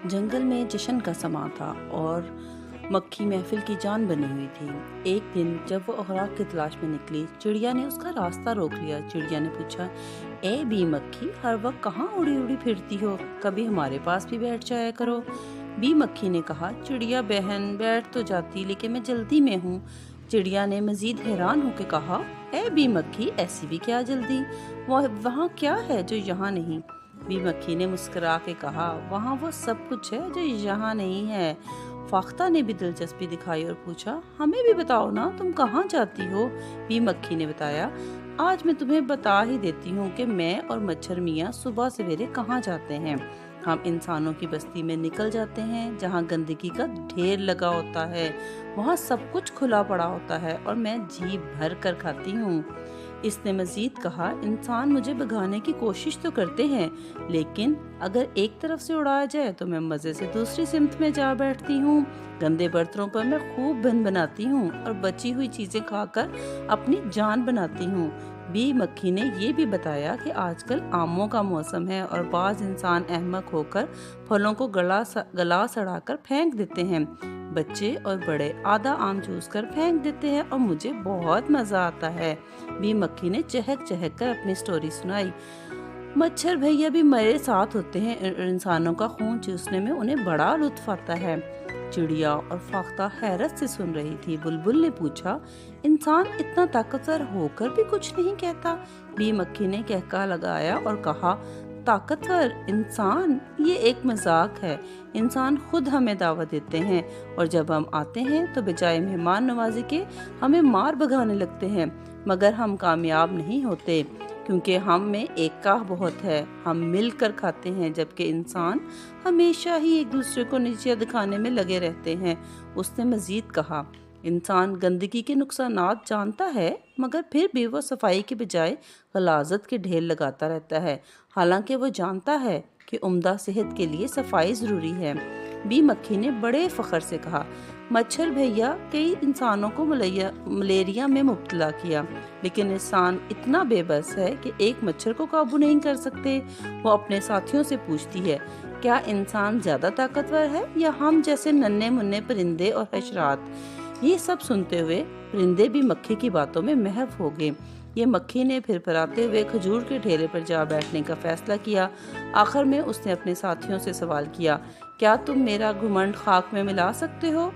जंगल में जश्न का समा था और मक्खी महफिल की जान बनी हुई थी। एक दिन जब वो खुराक की तलाश में निकली, चिड़िया ने उसका रास्ता रोक लिया। चिड़िया ने पूछा, ए बी मक्खी, हर वक्त कहाँ उड़ी उड़ी फिरती हो? कभी हमारे पास भी बैठ जाया करो। बी मक्खी ने कहा, चिड़िया बहन, बैठ तो जाती लेकिन मैं जल्दी में हूँ। चिड़िया ने मजीद हैरान होकर कहा, ए बी मक्खी, ऐसी भी क्या जल्दी? वहाँ क्या है जो यहाँ नहीं? बी मक्खी ने मुस्कुरा के कहा, वहाँ वो सब कुछ है जो यहाँ नहीं है। फाख्ता ने भी दिलचस्पी दिखाई और पूछा, हमें भी बताओ ना, तुम कहाँ जाती हो? बी मक्खी ने बताया, आज मैं तुम्हें बता ही देती हूँ कि मैं और मच्छर मियाँ सुबह सवेरे कहाँ जाते हैं। हम इंसानों की बस्ती में निकल जाते हैं, जहाँ गंदगी का ढेर लगा होता है। वहाँ सब कुछ खुला पड़ा होता है और मैं जी भर कर खाती हूँ। इसने मजीद कहा, इंसान मुझे भगाने की कोशिश तो करते हैं, लेकिन अगर एक तरफ से उड़ाया जाए तो मैं मजे से दूसरी सिमत में जा बैठती हूँ। गंदे बर्तनों पर मैं खूब बन बनाती हूँ और बची हुई चीजें खाकर अपनी जान बनाती हूँ। बी मक्खी ने ये भी बताया कि आजकल आमों का मौसम है और बाज इंसान अहमक होकर फलों को गला सड़ाकर फेंक देते हैं। बच्चे और बड़े आधा आम चूस कर फेंक देते हैं और मुझे बहुत मजा आता है। बी मक्खी ने चहक चहक कर अपनी स्टोरी सुनाई। मच्छर भैया भी मेरे साथ होते हैं, इंसानों का खून चूसने में उन्हें बड़ा लुत्फ आता है। चिड़िया और फाख्ता हैरत से सुन रही थी। बुलबुल ने पूछा, इंसान इतना ताकतवर होकर भी कुछ नहीं कहता? बी मक्खी ने कहका लगाया और कहा, ताकतवर इंसान, ये एक मजाक है। इंसान खुद हमें दावत देते हैं और जब हम आते हैं तो बजाय मेहमान नवाजी के हमें मार भगाने लगते हैं, मगर हम कामयाब नहीं होते क्योंकि हम में एकता बहुत है। हम मिलकर खाते हैं, जबकि इंसान हमेशा ही एक दूसरे को नीचे दिखाने में लगे रहते हैं। उसने मजीद कहा, इंसान गंदगी के नुकसानात जानता है, मगर फिर भी वो सफाई के बजाय गलाजत के ढेर लगाता रहता है, हालांकि वो जानता है कि उम्दा सेहत के लिए सफाई ज़रूरी है। बी मक्खी ने बड़े फ़ख्र से कहा, मच्छर भैया कई इंसानों को मलेरिया में मुब्तला किया, लेकिन इंसान इतना बेबस है कि एक मच्छर को काबू नहीं कर सकते। वो अपने साथियों से पूछती है, क्या इंसान ज़्यादा ताकतवर है या हम जैसे नन्हे मुन्ने परिंदे और हशरात? ये सब सुनते हुए परिंदे भी मक्खी की बातों में महव हो गए। ये मक्खी ने फिर फराते हुए खजूर के ढेले पर जा बैठने का फैसला किया। आखिर में उसने अपने साथियों से सवाल किया, क्या तुम मेरा घुमंड खाक में मिला सकते हो?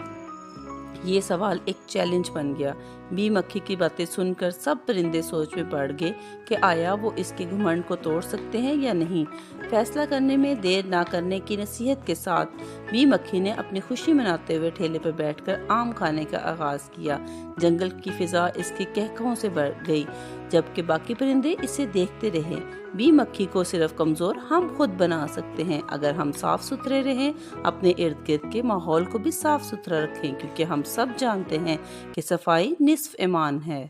ये सवाल एक चैलेंज बन गया। बी मक्खी की बातें सुनकर सब परिंदे सोच में पड़ गए कि आया वो इसके घमंड को तोड़ सकते हैं या नहीं। फैसला करने में देर ना करने की नसीहत के साथ बी मक्खी ने अपनी खुशी मनाते हुए ठेले पर बैठकर आम खाने का आगाज किया। जंगल की फिजा इसके कहकहों से भर गई, जबकि बाकी परिंदे इसे देखते रहे। बी मक्खी को सिर्फ कमजोर हम खुद बना सकते हैं, अगर हम साफ सुथरे रहें, अपने इर्द गिर्द के माहौल को भी साफ सुथरा रखें, क्योंकि हम सब जानते हैं कि सफाई निस्फ ईमान है।